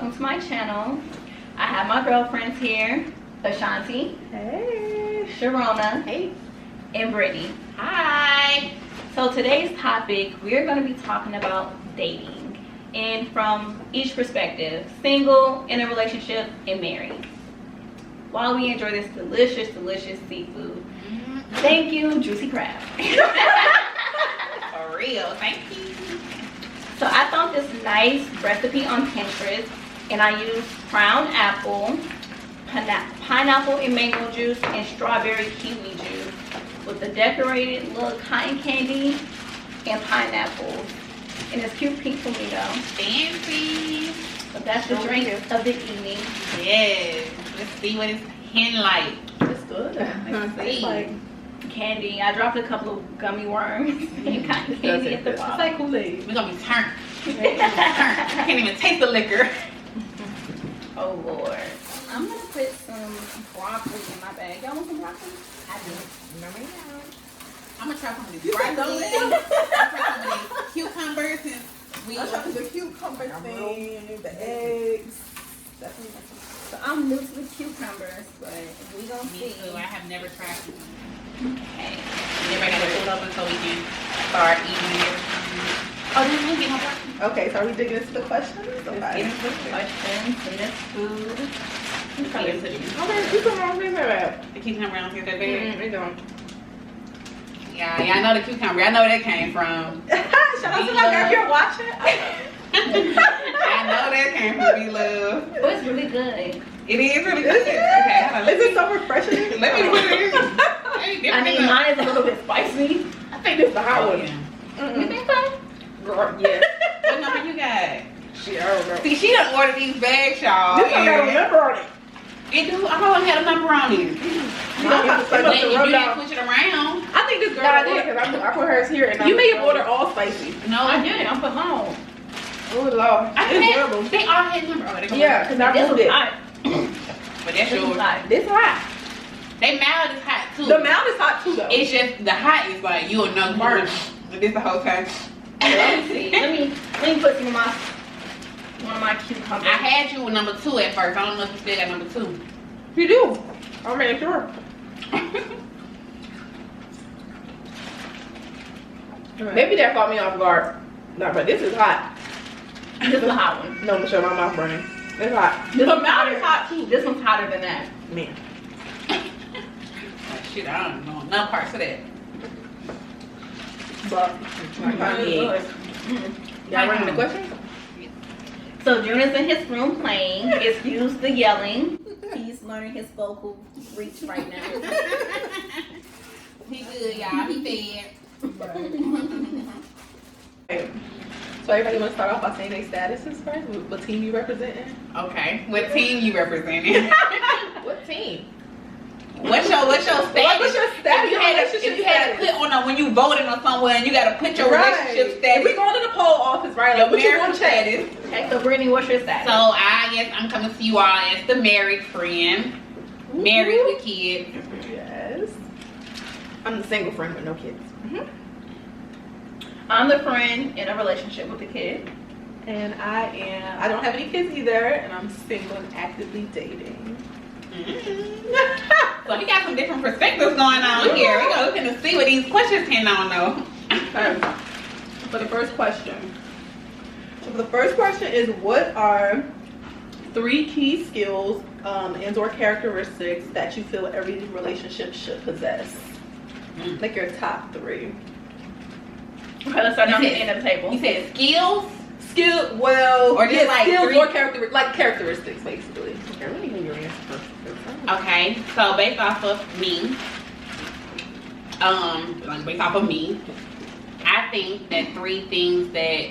welcome to my channel. I have my girlfriends here, Ashanti, Hey. Sharona, Hey. and Brittany. Hi. So today's topic, we're going to be talking about dating, and from each perspective, single, in a relationship, and married. While we enjoy this delicious, delicious seafood, thank you, Juicy Crab. For real, thank you. So I found this nice recipe on Pinterest, and I used crown apple, pineapple and mango juice, and strawberry kiwi juice with the decorated little cotton candy and pineapples. And it's cute pink flamingo. Fancy. So that's the drink of the evening. Yes. Let's see what it's hen like. It's good. Let's It's see. like, Candy. I dropped a couple of gummy worms and cotton candy at the it's bottom. like Kool-Aid. We're gonna be turned. I can't even taste the liquor. Oh Lord. I'm gonna put some broccoli in my bag. Y'all want some broccoli? I do. Remember now. I'm gonna try some of these You said broccoli. don't I'm gonna try some of these cucumbers and we I'm trying to do the cucumber thing, the eggs. Definitely. So I'm new to the cucumbers, but we gonna Me see. too. I have never tried them. Okay. Everybody gotta pull up so we can start eating it. Oh, didn't we get no broccoli? Okay, so are we digging into the questions? Okay. Questions and this food. Okay, cucumber, The cucumber don't get that big. we don't. Yeah, I know the cucumber. I know where that came from. Shout out to my girl if you're watching. I know that came from B-Love. Oh, it's really good. It is really good. Is it? Okay, hold on. Is it so refreshing? Let me put it in. I mean, mine is a little bit spicy. I think this is the hot one. You think so? Girl, yeah. What number you got? Shit, I don't know. See, she done ordered these bags, y'all. This one got a and number on it. It do. I don't had a number on it. You But don't have to say you nothing didn't rundown. push it around. I think this girl did because I put hers here and You may made have order all spicy. No, I did. I put home. Oh Lord, it's terrible. They all had number. Oh, they go Yeah, because I This moved was it. hot. But that's This was yours. hot. This hot. They mouth is hot too. The mouth is hot too though. It's just the hot is like you'll know first. But this the whole time. Let me see. Let me put some of my one of my cucumbers. I had you with number 2 at first. I don't know if you still got number 2. You do. I made sure. Maybe that caught me off guard. No, but this is hot. This is a hot one. No, Michelle, my mouth burning. It's hot. This The one's mouth hotter. is hot too. This one's hotter than that. Man. Shit, I don't know. No parts of that. But Really good. y'all running the questions? So Junior's in his room playing. Excuse the yelling. He's learning his vocal reach right now. He good, y'all. He fed. Okay. So everybody want to start off by saying their statuses first? What team you representing? Okay. What team you representing? What team? What's your status? What's your status? If you had to put on a, when you voting on somewhere and you got to put your relationship If status. we going to the poll office, right? Your Like, what you want marriage to check? status. Okay, so Brittany, what's your status? So I guess I'm coming to you all as the married friend. Married with kids. Yes. I'm the single friend with no kids. I'm the friend in a relationship with a kid. And I don't have any kids either, and I'm single and actively dating. So we got some different perspectives going on here. We're gonna look and see what these questions can on though. Okay. For the first question. So the first question is, what are 3 key skills and or characteristics that you feel every relationship should possess? Like your top 3. Okay, let's start You down the said- end of the table. You said skills? Skill, well, Or just like skills 3 or characteristics, basically. Okay, let me hear your answer first. Okay, so based off of me, based off of me, I think that 3 things that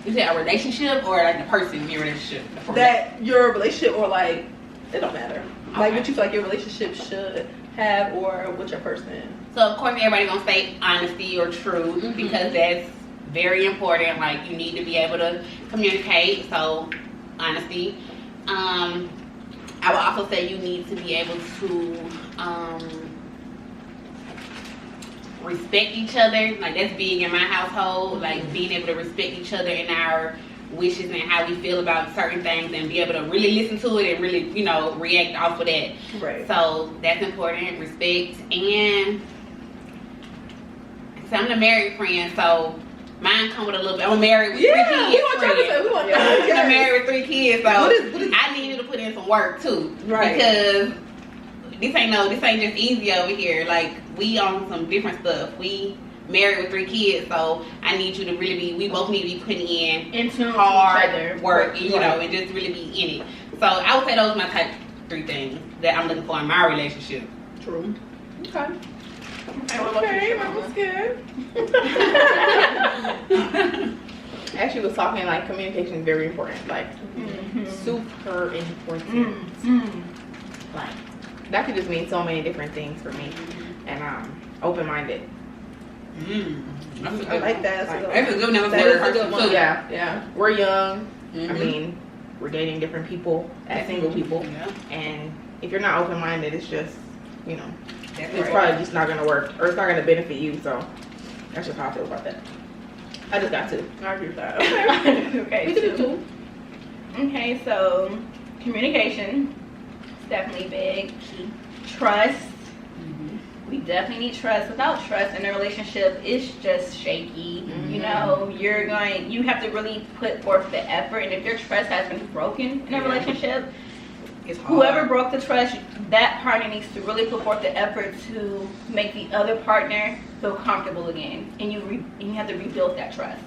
you said a relationship or like the person in your relationship. That your relationship or like it don't matter. Like Okay. what you feel like your relationship should have or what your person. So of course everybody gonna say honesty or truth because that's very important. Like you need to be able to communicate. So honesty. I would also say you need to be able to respect each other. Like that's big in my household. Like being able to respect each other in our wishes and how we feel about certain things, and be able to really listen to it and really, you know, react off of that. Right. So that's important. Respect. And so I'm the married friend, so mine come with a little bit. I'm married with 3 kids. I'm married with 3 kids, so I need you to put in some work too. Right. Because this ain't just easy over here. Like, we on some different stuff. We married with 3 kids, so I need you to really we both need to be putting in hard work, you know, and just really be in it. So I would say those are my type 3 things that I'm looking for in my relationship. True. Okay. Okay, that was good. Actually, was talking like communication is very important, like super important. Like that could just mean so many different things for me, and open-minded. I like that. That's a good one. That's a good one. Yeah. We're young. I mean, we're dating different people as single people, and if you're not open-minded, it's just, you know, it's probably just not gonna work, or it's not gonna benefit you. So that's just how I feel about that. I just got 2. I agree with that. Okay, We did 2. Okay, so communication is definitely big. Trust. We definitely need trust. Without trust in a relationship, it's just shaky. You know, you have to really put forth the effort, and if your trust has been broken in a relationship, whoever broke the trust, that partner needs to really put forth the effort to make the other partner feel comfortable again, and you have to rebuild that trust.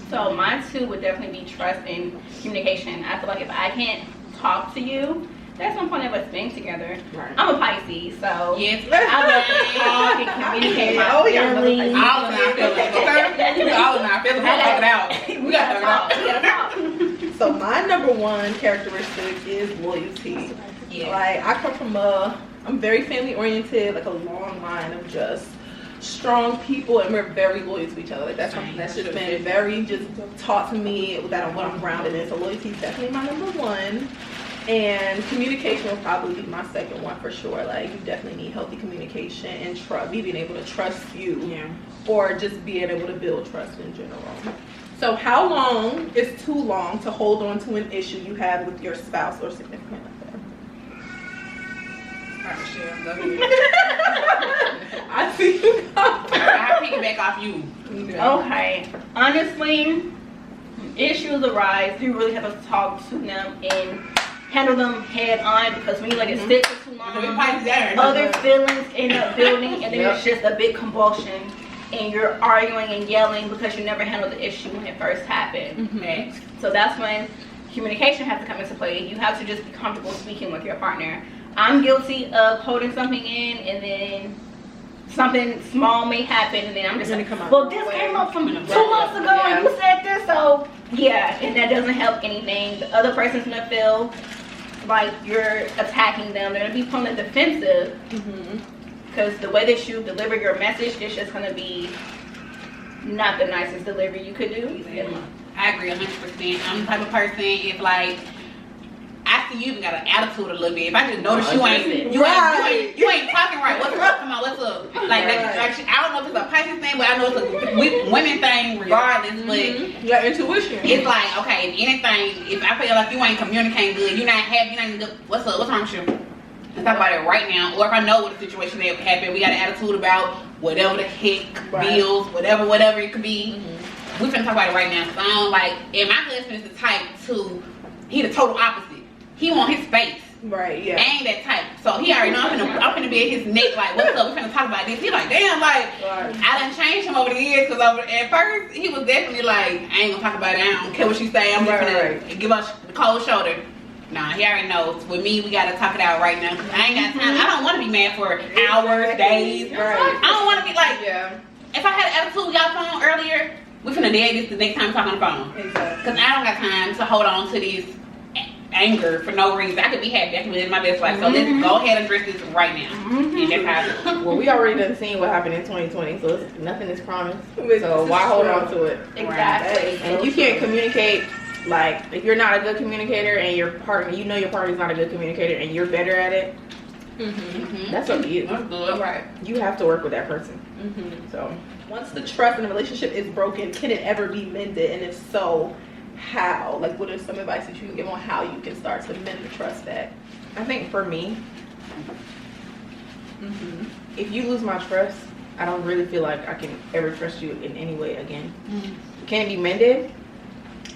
So my 2 would definitely be trust and communication. I feel like if I can't talk to you, there's no point of us being together. Right. I'm a Pisces, so Yes. I love to talk and communicate my feelings. All of our feelings, okay? All of our feelings. We'll talk it out. We gotta talk it out. So my number 1 characteristic is loyalty. Yeah. Like, I come from I'm very family oriented, like a long line of just strong people, and we're very loyal to each other. Like, that's something that's just been very just taught to me, that on what I'm grounded in. So loyalty is definitely my number 1. And communication will probably be my second one for sure. Like, you definitely need healthy communication and me being able to trust you, or just being able to build trust in general. So how long is too long to hold on to an issue you have with your spouse or significant other? I see you. I piggyback off you. Okay, honestly, issues arise. You really have to talk to them and handle them head on, because when you let it sit for too long, other feelings end up building, and then it's just a big convulsion, and you're arguing and yelling because you never handled the issue when it first happened. Okay? So that's when communication has to come into play. You have to just be comfortable speaking with your partner. I'm guilty of holding something in, and then something small may happen, and then I'm just like, well, this came up from 2 months ago, and you said this, so yeah, and that doesn't help anything. The other person's gonna feel like you're attacking them. They're gonna be on the defensive, because the way that you deliver your message is just gonna be not the nicest delivery you could do. I agree 100%. I'm the type of person, if like, I see you even got an attitude a little bit. If I just notice you ain't talking right, what's up? Come on, what's up? Like, I don't know if it's a Pisces thing, but I know it's a women thing regardless. But your intuition. It's like, okay, if anything, if I feel like you ain't communicating good, you're not happy, you're not good, what's up? What's wrong with you? Let's talk about it right now. Or if I know what the situation that happened, we got an attitude about whatever the heck, bills, whatever it could be. We finna talk about it right now. So I don't like, and my husband is the type to, he the total opposite. He want his space. Right, yeah. I ain't that type. So he already know I'm finna be at his neck like, what's up? We finna talk about this. He like, damn, like, I done changed him over the years, because at first he was definitely like, I ain't gonna talk about it. I don't care what you say. I'm just gonna give us the cold shoulder. Nah, he already knows. With me, we gotta talk it out right now, because I ain't got time. I don't want to be mad for hours, days. I don't want to be like, if I had an attitude with y'all phone earlier, we finna dead this the next time we talk on the phone. Exactly. Because I don't got time to hold on to this anger for no reason. I could be happy. I can live my best life. So let's go ahead and address this right now. And that's how. Well, we already done seen what happened in 2020, so nothing is promised. So why hold on to it? Exactly. And if you can't communicate, like if you're not a good communicator and your partner, you know your partner's not a good communicator, and you're better at it, that's up to you. That's good. Right. You have to work with that person. So once the trust in the relationship is broken, can it ever be mended? And if so, how? Like, what are some advice that you can give on how you can start to mend the trust back? I think for me, if you lose my trust, I don't really feel like I can ever trust you in any way again. Can it be mended?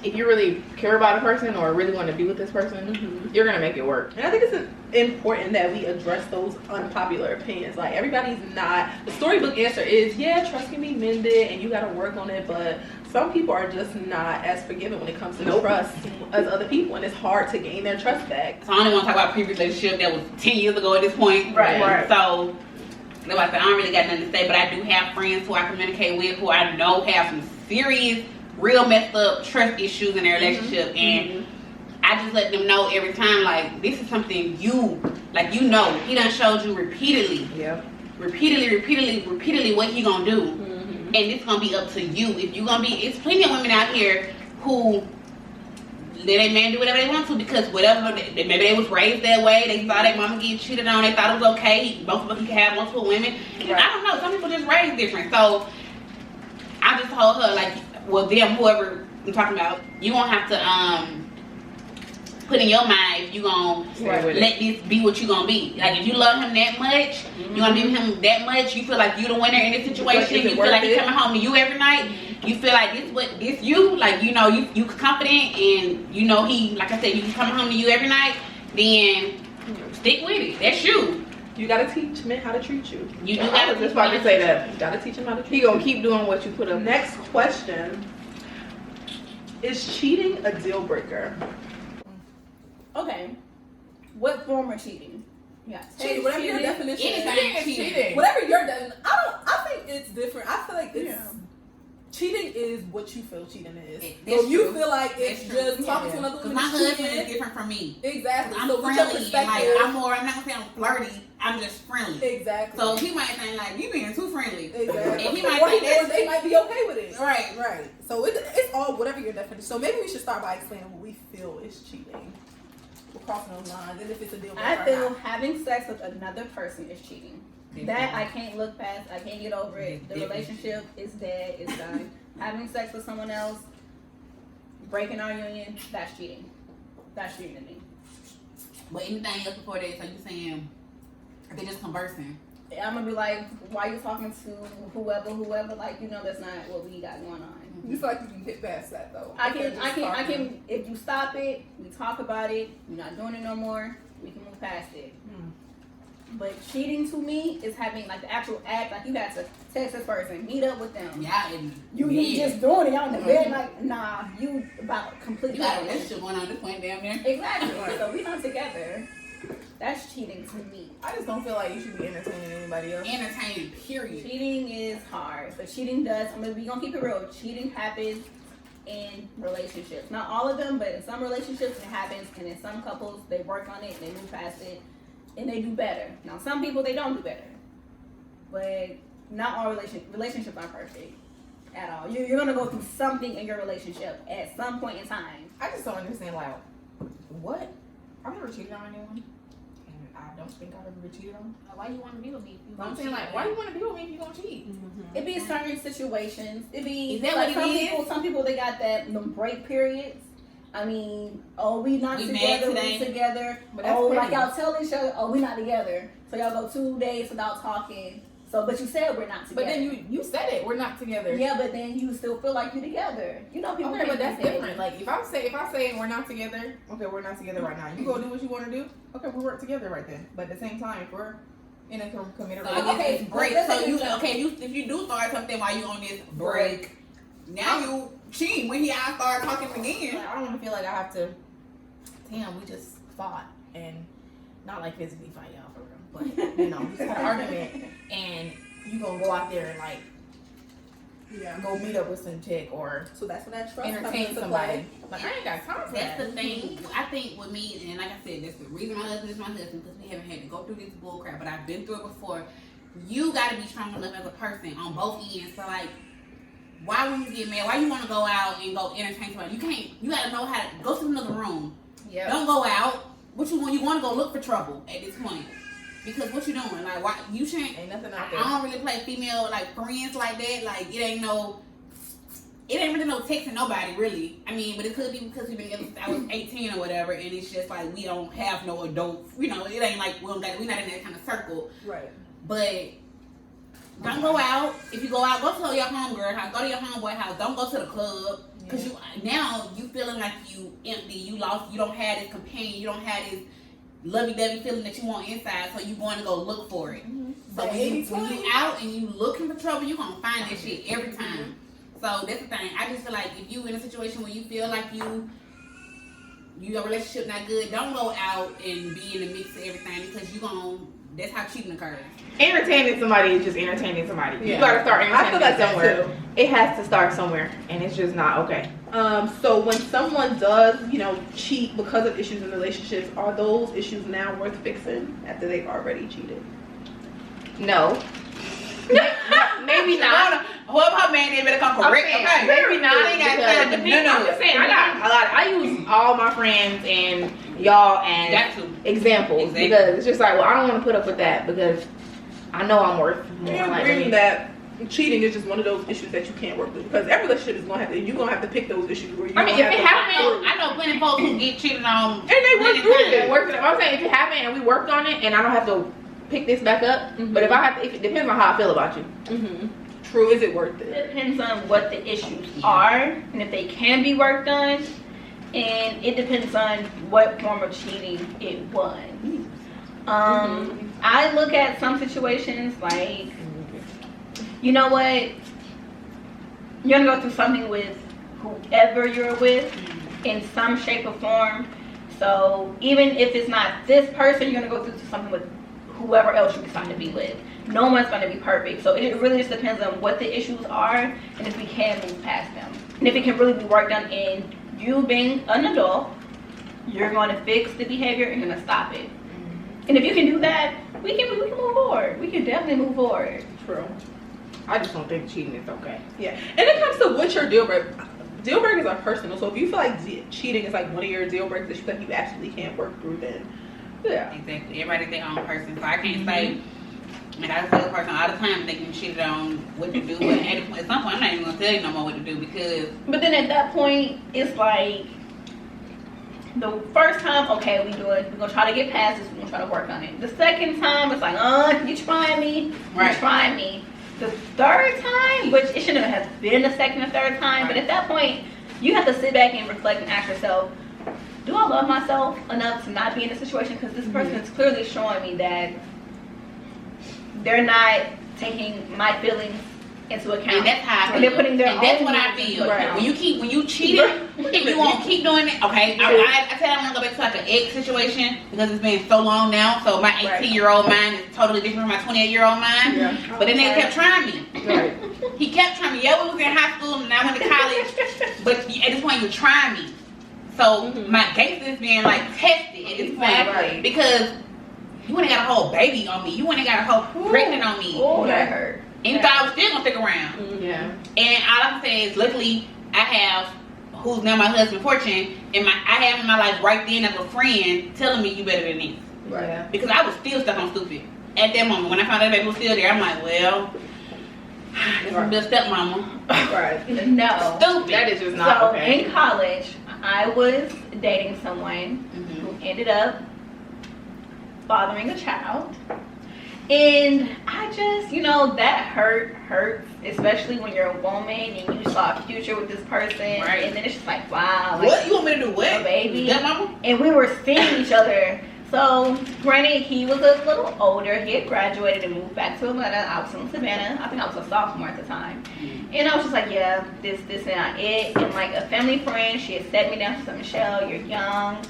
If you really care about a person or really want to be with this person, you're gonna make it work. And I think it's important that we address those unpopular opinions. Like, everybody's not, the storybook answer is, yeah, trust can be mended and you gotta work on it, but some people are just not as forgiving when it comes to trust as other people, and it's hard to gain their trust back. So I don't want to talk about previous relationship that was 10 years ago at this point. Right. So, like I said, I don't really got nothing to say, but I do have friends who I communicate with who I know have some serious, real messed up trust issues in their relationship, and I just let them know every time, like, this is something you know, he done showed you repeatedly what he gonna do, and it's gonna be up to you. If you gonna be, it's plenty of women out here who let their man do whatever they want to, because whatever, maybe they was raised that way, they saw their mama getting cheated on, they thought it was okay, most of us can have multiple women. Right. I don't know, some people just raised different. So I just told her, like, well, them, whoever I'm talking about, you won't have to put in your mind if you gonna let this be what you gonna be. Like, if you love him that much, you gonna be with him that much, you feel like you the winner in this situation, you feel like he's coming home to you every night, you feel like this you, like, you know, you confident, and you know he, like I said, you coming home to you every night, then stick with it. That's you. You gotta teach men how to treat you. You do I gotta was just about to say that. You gotta teach him how to treat He gonna keep doing what you put up. Next question. Is cheating a deal breaker? Okay. What form of cheating? Yeah. Cheating, whatever your definition is. Anything is cheating. Whatever your definition. I think it's different. I feel like it's cheating is what you feel cheating is. So you feel like it's just talking to another woman. My husband is different from me. Exactly. I'm so friendly, and like, I'm not gonna say I'm flirty, I'm just friendly. Exactly. So he might think like, you being too friendly. Exactly. And he might or think they might be okay with it. Right. Right. So it's all whatever your definition. So maybe we should start by explaining what we feel is cheating. We're crossing those lines, and if it's a deal breaker. I feel having sex with another person is cheating. That I can't look past. I can't get over it. The relationship is dead. It's done. Having sex with someone else, breaking our union, that's cheating. That's cheating to me. But anything else before that, so you saying they're just conversing. I'm gonna be like, why you talking to whoever? Like, you know, that's not what we got going on. You feel like you can get past that though. I can. If you stop it, we talk about it. You're not doing it no more. We can move past it. But cheating to me is having like the actual act, like you got to text this person, meet up with them. Yeah, You just doing it. Y'all in the bed, like, nah, you about completely. You got a relationship going on this point down there. Exactly. So we not together. That's cheating to me. I just don't feel like you should be entertaining anybody else. Entertaining, period. Cheating is hard, but cheating does. We gonna keep it real. Cheating happens in relationships. Not all of them, but in some relationships it happens, and in some couples they work on it, they move past it, and they do better. Now some people they don't do better, but not all relationships are perfect at all. You're gonna go through something in your relationship at some point in time. I just don't understand, like, what? I've never cheated on anyone, and I don't think I've ever cheated on. Why you want to be with me? I'm saying, like, why you want to be with me if you gonna cheat? It be certain situations. It be Is that like what it is? Some people they got them break periods. I mean, we not We together, mad we today? together. But that's like petty. y'all tell each other, we not together. So y'all go 2 days without talking. So, but you said we're not together. But then you said it, we're not together. Yeah, but then you still feel like you're together. You know, people. Okay, but that's can't be different. Like, if I say we're not together, okay, we're not together right now. You go do what you want to do. Okay, we work together right then. But at the same time, if we're in a committed So relationship, okay, break. let's So say you it's if you do start something while you on this break, now you cheating when he I start talking again. I don't want to feel like I have to. Damn, we just fought, and not like physically fight, y'all, for real, but you know, we just had an argument, and you gonna go out there and like, go meet up with some chick or So that's when that trust comes entertain into somebody. play. Like, I ain't got time for That's that. the thing. I think with me, and like I said, that's the reason my husband is my husband, because we haven't had to go through this bull crap, but I've been through it before. You got to be strong enough as a person on both ends. So like, why when you get mad, why you want to go out and go entertain somebody? You can't. You got to know how to go to another room. Yeah. Don't go out. What you want? You want to go look for trouble at this point. Because what you doing? Like, why you shouldn't? Ain't nothing out I there. don't really play female like friends like that. Like, it ain't no it ain't really no texting nobody, really. I mean, but it could be because we've been together since I was 18 or whatever, and it's just like we don't have no adult, you know, it ain't like we're not in that kind of circle. Right. But don't go out. If you go out, go to your homegirl house, go to your homeboy house. Don't go to the club. Because you feeling like you empty, you lost, you don't have this companion, you don't have this lovey-dovey feeling that you want inside, so you going to go look for it. So when you out and you looking for trouble, you going to find that shit every time. So that's the thing. I just feel like if you in a situation where you feel like your relationship not good, don't go out and be in the mix of everything because that's how cheating occurs. Entertaining somebody is just entertaining somebody. Yeah. You gotta start I feel entertaining like that somewhere. too. It has to start somewhere, and it's just not okay. So when someone does, cheat because of issues in relationships, are those issues now worth fixing after they've already cheated? No. Maybe not. Whoever her man is better come correct. Okay. Maybe not. Ain't got time to I'm just saying, I got a lot. I use all my friends and y'all as examples because it's just like, well, I don't want to put up with that because I know I'm worth more. I agree that cheating is just one of those issues that you can't work with because every relationship is you're gonna have to pick those issues where you. I mean, if it happened, I know plenty of folks who get cheated on, and they work through it. I'm saying if it happened and we worked on it, and I don't have to pick this back up. But if I have to, it depends on how I feel about you. True. Is it worth it? It depends on what the issues are and if they can be worked on, and it depends on what form of cheating it was. I look at some situations like, you know what, you're gonna go through something with whoever you're with in some shape or form. So even if it's not this person, you're gonna go through something with whoever else you decide to be with. No one's gonna be perfect. So it really just depends on what the issues are and if we can move past them. And if it can really be worked on in you being an adult, you're gonna fix the behavior and you're gonna stop it. And if you can do that, we can move forward. We can definitely move forward. True. I just don't think cheating is okay. Yeah. And it comes to what's your deal breaker. Deal breakers are personal. So if you feel like cheating is like one of your deal breakers that you feel like you absolutely can't work through, then yeah. Exactly. Everybody's their own person. So I can't say, and I tell the person all the time thinking you cheated on what to do. But at some point, I'm not even going to tell you no more what to do because. But then at that point, it's like, the first time, okay, we do it. We're gonna try to get past this. We're gonna try to work on it. The second time, it's like, you trying me? Right. You trying me? The third time, which it shouldn't have been the second or third time, but at that point, you have to sit back and reflect and ask yourself, do I love myself enough to not be in this situation? Because this person is clearly showing me that they're not taking my feelings into account. And that's how I feel. And they're putting their and that's own what I feel. right. When you cheated and you won't keep doing it, okay. I tell I want to go back to like an ex situation because it's been so long now. So my 18-year-old mind is totally different from my 28-year-old mind. Yeah. But then they kept trying me. Right. He kept trying me. Yeah, we was in high school and I went to college. But at this point, you were trying me. So my gangster is being like tested at this point because you wouldn't got a whole baby on me. You wouldn't got a whole pregnant on me. Oh, that hurt. And you thought I was still gonna stick around. Yeah. And all I can say is, luckily, I have who's now my husband, Fortune, and I have in my life right then as a friend telling me you better than this. Right. Because I was still stuck on stupid at that moment. When I found out that baby was still there, I'm like, well, this is a stepmama. Right. No. Stupid. That is just not okay. In college, I was dating someone who ended up fathering a child. And I just, that hurts, especially when you're a woman and you saw a future with this person. Right. And then it's just like, wow. Like, what? You want me to do what? A baby. Stepmama? And we were seeing each other. So, granted, he was a little older. He had graduated and moved back to Atlanta. I was in Savannah. I think I was a sophomore at the time. And I was just like, yeah, this and not it. And like a family friend, she had set me down. She said, Michelle, you're young.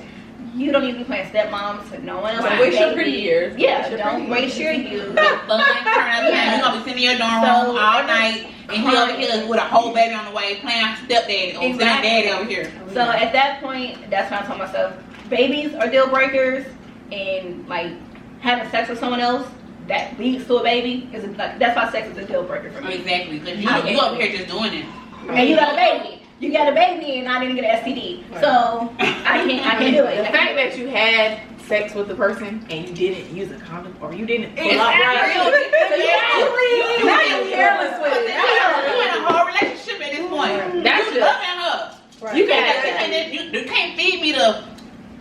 You don't need to be playing stepmom to no one else. Don't waste your pretty years. Yeah, don't waste your youth. Fun, turn out time. You're going to be sitting in your dorm room all night. And he over here with a whole baby on the way playing stepdaddy or daddy over here. So at that point, that's when I told myself, babies are deal breakers. And like having sex with someone else that leads to a baby is like, that's why sex is a deal breaker for me. Exactly, because you over here just doing it. And you got a baby. You got a baby and I didn't get an STD. Right. So I can't do it. The fact that you had sex with the person and you didn't use a condom or you didn't pull out right. Now you're careless with it. You're in a whole relationship at this point. That's loving her. Right. You can't feed me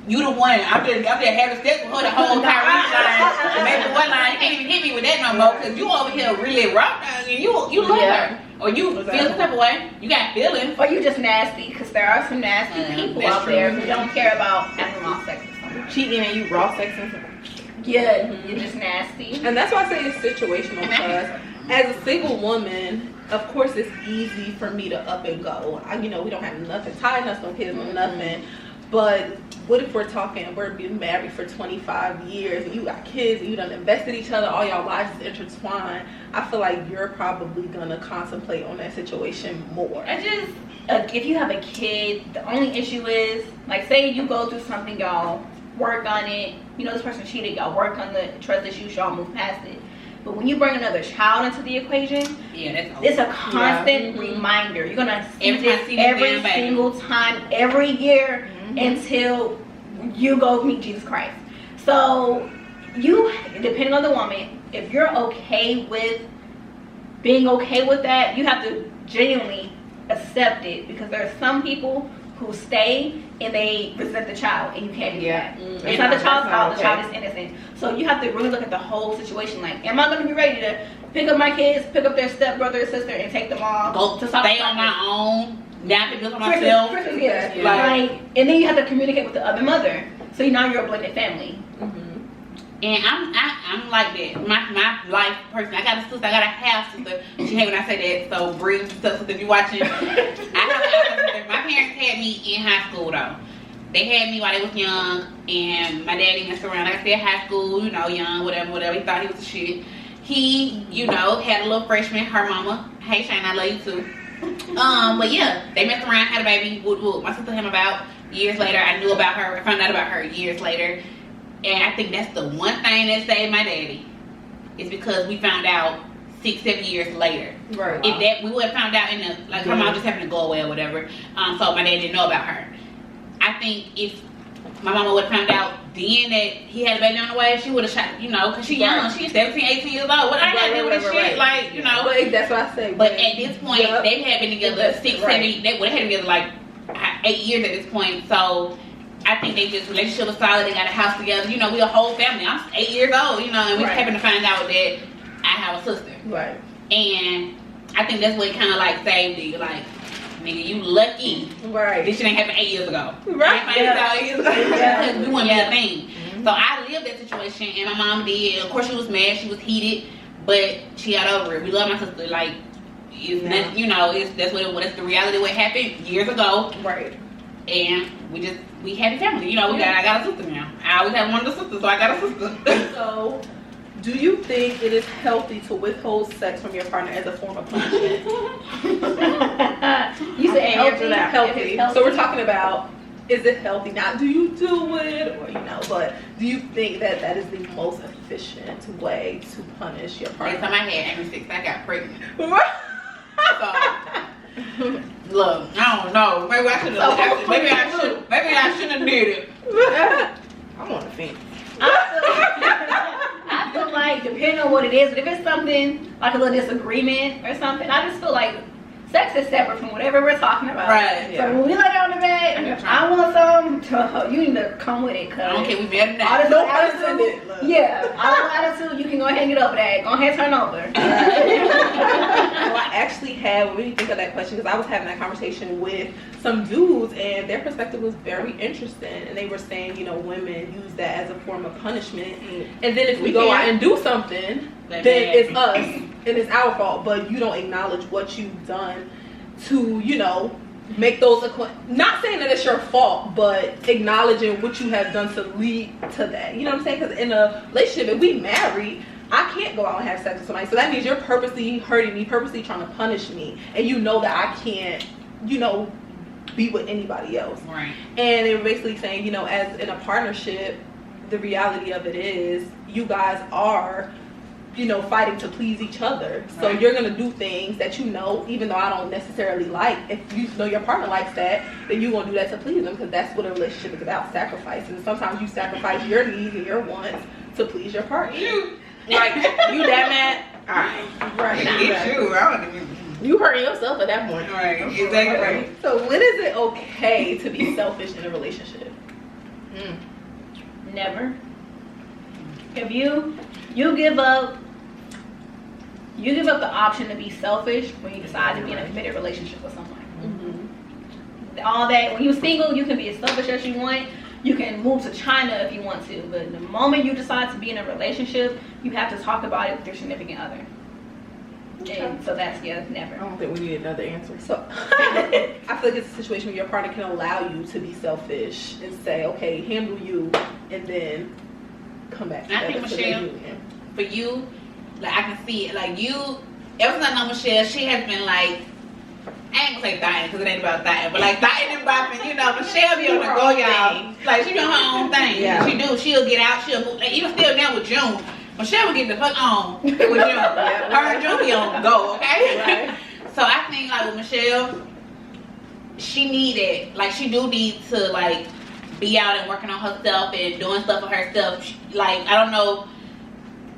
you the one. I'm just having sex with her the whole time. Maybe one line. You can't even hit me with that no more because you over here really rough and you love her. Or you feel some type of way. You got feelings. Or you just nasty because there are some nasty people out there who don't care about having raw sex with someone. Cheating and you raw sexing. Yeah, you're just nasty. And that's why I say it's situational because as a single woman, of course it's easy for me to up and go. We don't have nothing tying us, no kids, no nothing. But what if we're being married for 25 years and you got kids and you done invested in each other, all y'all lives is intertwined. I feel like you're probably gonna contemplate on that situation more. I just, if you have a kid, the only issue is, like say you go through something, y'all work on it, this person cheated, y'all work on the trust issues, y'all move past it. But when you bring another child into the equation, it's a constant reminder. You're gonna see this every single time, every year, until you go meet Jesus Christ. So you, depending on the woman, if you're okay with being okay with that, you have to genuinely accept it, because there are some people who stay and they resent the child, and you can't do that. It's not the child's fault. The child is innocent. So you have to really look at the whole situation. Like, am I going to be ready to pick up my kids, pick up their stepbrother or sister, and take them all go to stay on my own? Now I can do it myself. Like, and then you have to communicate with the other mother. So now you're a blended family. And I'm like that. My life person. I got a sister. I got a half sister. She hate when I say that. So Bree, sister, if you watching, I have a half sister. My parents had me in high school though. They had me while they was young, and my daddy messed around. Like I said, high school, young, whatever. He thought he was the shit. He, had a little freshman. Her mama. Hey Shane, I love you too. But yeah, they messed around, had a baby. My sister him about years later. I knew about her. I found out about her years later. And I think that's the one thing that saved my daddy. Is because we found out 6-7 years later. Right. If that we would have found out her mom just happened to go away or whatever. So my dad didn't know about her. I think if my mama would have found out then that he had a baby on the way, she would have shot, because she's young. She's 17, 18 years old. What I got to do with this shit? Like, But that's what I say. But at this point, they had been together 6, 7, they would have had together like 8 years at this point. So I think they just, relationship was solid. They got a house together. We a whole family. I'm 8 years old, and we happened to find out that I have a sister. Right. And I think that's what kind of like saved me. Like, nigga, you lucky. Right. This shit ain't happened 8 years ago. Right. Because we wouldn't be a thing. So I lived that situation, and my mom did. Of course, she was mad. She was heated, but she got over it. We love my sister. Like, that's the reality of what happened years ago. Right. And we had a family. I got a sister now. I always had one of the sisters, so I got a sister. So, do you think it is healthy to withhold sex from your partner as a form of punishment? You said healthy. Healthy. So we're talking about, is it healthy? Not do you do it, or but do you think that is the most efficient way to punish your partner? Last time I had having sex, I got pregnant. So, look, I don't know. Maybe I should have. Maybe I shouldn't have did it. I'm on the fence. I feel like, depending on what it is, but if it's something like a little disagreement or something, I just feel like sex is separate from whatever we're talking about. Right. So when we lay down in the bed, I want some, you need to come with it. I don't care, we mad now. at No attitude, yeah, all the attitude, you can go ahead and get over that. Go ahead and turn over. So I actually had, when you think of that question, because I was having that conversation with some dudes, and their perspective was very interesting, and they were saying, women use that as a form of punishment, and then if we go out and do something, then it's us, and it's our fault, but you don't acknowledge what you've done to, make those, not saying that it's your fault, but acknowledging what you have done to lead to that. You know what I'm saying? Because in a relationship, if we married, I can't go out and have sex with somebody. So that means you're purposely hurting me, purposely trying to punish me. And you know that I can't, be with anybody else. Right. And they were basically saying, as in a partnership, the reality of it is you guys are, fighting to please each other. So you're going to do things that even though I don't necessarily like, if you know your partner likes that, then you're going to do that to please them, because that's what a relationship is about, sacrifice. And sometimes you sacrifice your needs and your wants to please your partner. Like, you that mad? Alright. Right. It's you. I don't even. You hurting yourself at that point. Right, exactly. Right. So when is it okay to be selfish in a relationship? Never. If you give up the option to be selfish when you decide to be in a committed relationship with someone. All that, when you're single, you can be as selfish as you want. You can move to China if you want to, but the moment you decide to be in a relationship, you have to talk about it with your significant other. And so that's, never. I don't think we need another answer. So I feel like it's a situation where your partner can allow you to be selfish and say, okay, handle you, and then come back I think, together to Michelle, the union. for you, like I can see it, like you, ever since I know Michelle, she has been like, I ain't gonna say dying because it ain't about dying, but like dying and bopping, you know, Michelle be on the go, y'all. Like she be on her own thing. Yeah. She do, she'll get out, she'll move, like, even still down with June. Michelle will get the fuck on with June. Her and June be on go, okay? Right. So I think like with Michelle, she needed, like she do need to like be out and working on herself and doing stuff for herself. Like I don't know,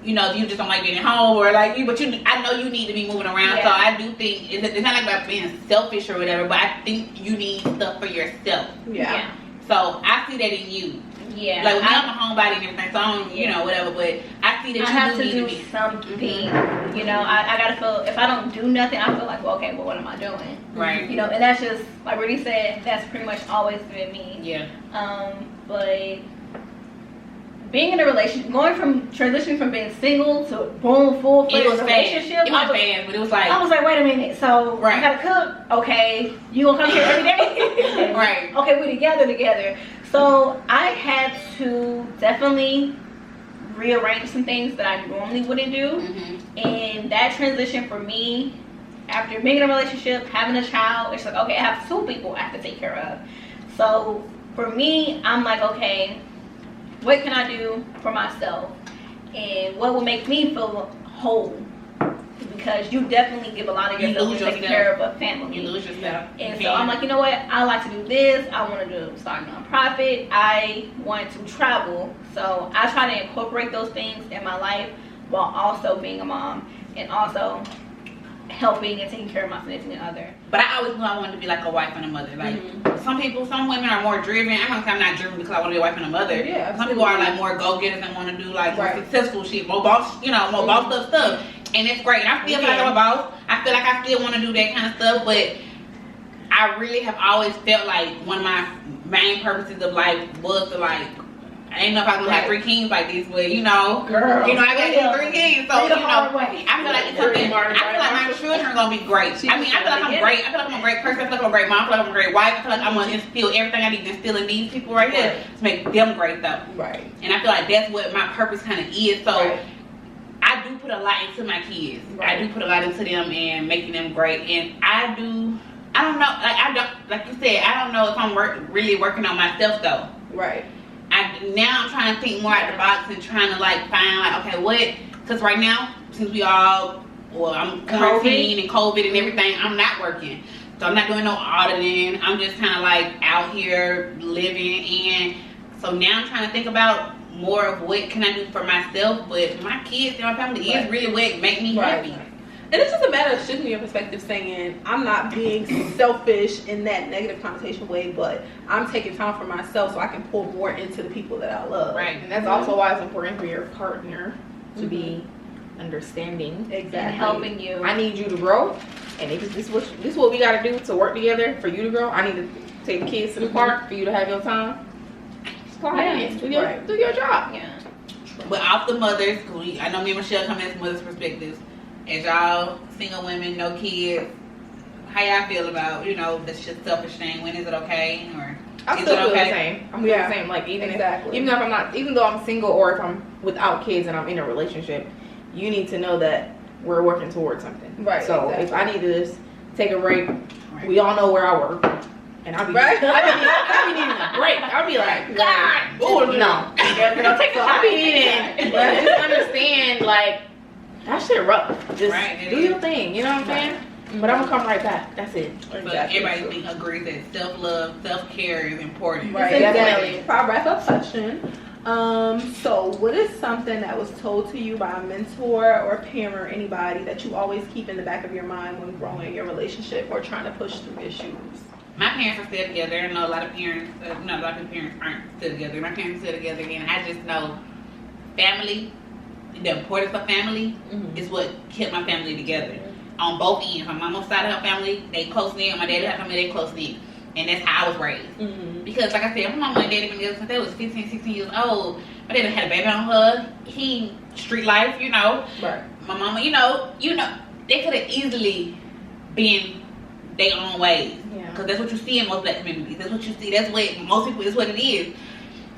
you know, if you just don't like being at home or like you, but I know you need to be moving around. Yeah. So I do think it's not like about being selfish or whatever, but I think you need stuff for yourself. Yeah. So I see that in you. Yeah. Like, I'm a homebody and everything, so I don't, you know, whatever, but I see that I have to need do to be. something. You know, I gotta feel, if I don't do nothing, I feel like, well, okay, well, what am I doing? Right. You know, and that's just, like Rudy said, that's pretty much always been me. Yeah. But being in a relationship, transitioning from being single to boom, full-fledged It was fast. relationship. It was fast, but it was like. I was like, wait a minute, so Right. I gotta cook? Okay. You gonna come here every day? Right. Okay, we together. So I had to definitely rearrange some things that I normally wouldn't do. Mm-hmm. And that transition for me, after being in a relationship, having a child, it's like, okay, I have 2 people I have to take care of. So for me, I'm like, okay, what can I do for myself? And what will make me feel whole? Because you definitely give a lot of yourself to taking care of a family. You lose yourself. And so I'm like, you know what? I like to do this. I want to start a nonprofit. I want to travel. So I try to incorporate those things in my life while also being a mom and also helping and taking care of my significant other. But I always knew I wanted to be like a wife and a mother. Like some women are more driven. I'm not saying I'm not driven because I want to be a wife and a mother. Yeah, some people are like more go-getters and want to do like more successful shit, more boss, more boss stuff. And it's great. And I feel like I'm a boss. I feel like I still want to do that kind of stuff, but I really have always felt like one of my main purposes of life was to like, I ain't know if I was gonna have 3 kings like this, but girl, I got 3 kings, so I feel like it's something. I feel like my children are gonna be great. I mean, I feel like I'm great. I feel like I'm a great person. I feel like I'm a great mom. I feel like I'm a great wife. I feel like I'm gonna instill everything I need to instill in these people right here to make them great though. Right. And I feel like that's what my purpose kind of is. So I do put a lot into my kids. I do put a lot into them and making them great. And I don't know, like you said, I don't know if I'm really working on myself though. Right. Now I'm trying to think more out the box and trying to like find like, okay, what, because right now, since I'm quarantined and COVID and everything, I'm not working. So I'm not doing no auditing. I'm just kind of like out here living. And so now I'm trying to think about more of what can I do for myself, but my kids and my family is really what make me happy. And it's just a matter of shifting your perspective, saying, I'm not being selfish in that negative connotation way, but I'm taking time for myself so I can pour more into the people that I love. Right. And that's also why it's important for your partner to be understanding. Exactly. And helping you. I need you to grow, and if this is what we got to do to work together for you to grow. I need to take the kids to the park for you to have your time. Just go ahead, do your job. Yeah. But off the mothers, I know me and Michelle come at mother's perspectives. As y'all single women, no kids, how y'all feel about, this just selfish thing? When is it okay? Or I is still it feel okay? the same. I'm feeling the same. Like even though I'm single or if I'm without kids and I'm in a relationship, you need to know that we're working towards something. Right. So if I need to just take a break, we all know where I work. And I'll be needing a break. I'll be like, God, no. So I'll be needing, just understand, like, that shit rough. Just do your thing, you know what I'm saying? But I'm gonna come right back. That's it. But everybody agrees that self-love, self-care is important. Right. Definitely. For our wrap-up session, So what is something that was told to you by a mentor or parent or anybody that you always keep in the back of your mind when growing your relationship or trying to push through issues? My parents are still together. I know a lot of parents, not a lot of parents aren't still together. My parents are still together, and I just know family, the importance of family is what kept my family together. On both ends. My mama's side of her family, they close knit. My dad's family, they close knit. And that's how I was raised. Because like I said, my mama and daddy been together since they was 15, 16 years old. My daddy had a baby on her. He street life, you know. Right. My mama, you know, they could have easily been their own ways. Because that's what you see in most black communities. That's what you see. That's what most people, is what it is.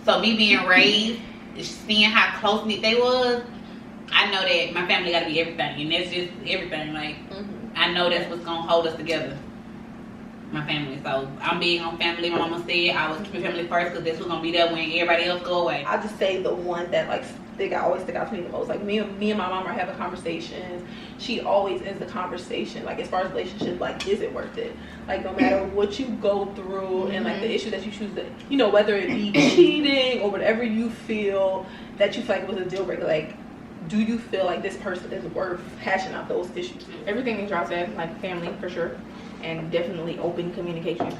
So me being raised, seeing how close knit they was, I know that my family got to be everything, and that's just everything. Like, I know that's what's gonna hold us together, my family. So I'm big on family. My mama said I was keeping family first because that's what's gonna be there when everybody else go away. I'll just say the one that like always stick out to me the most. Like me and my mom are having conversations. She always ends the conversation like, as far as relationships, like, is it worth it? Like, no matter what you go through and like the issue that you choose to, you know, whether it be cheating or whatever you feel that you feel like was a deal breaker, like, do you feel like this person is worth hashing out those issues? Everything that y'all said, like family for sure, and definitely open communication.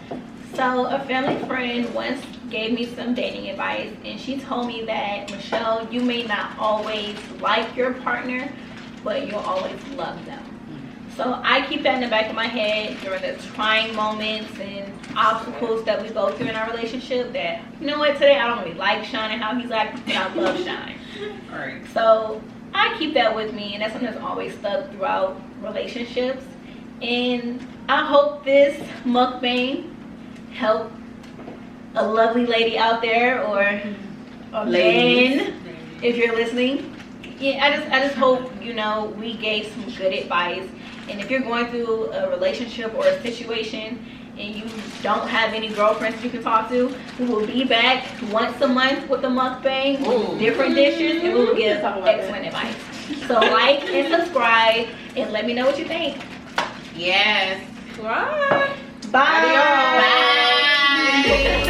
So a family friend once gave me some dating advice, and she told me that, Michelle, you may not always like your partner, but you'll always love them. So I keep that in the back of my head during the trying moments and obstacles that we go through in our relationship, that, you know what, today I don't really like Sean and how he's acting, but I love Sean. Alright. So I keep that with me, and that's something that's always stuck throughout relationships. And I hope this mukbang help a lovely lady out there, or a man, if you're listening. Yeah, I just hope, you know, we gave some good advice. And if you're going through a relationship or a situation and you don't have any girlfriends you can talk to, we will be back once a month with the mukbang, with different dishes, and we will give excellent advice. So like and subscribe, and let me know what you think. Yes. Right. Bye. Bye.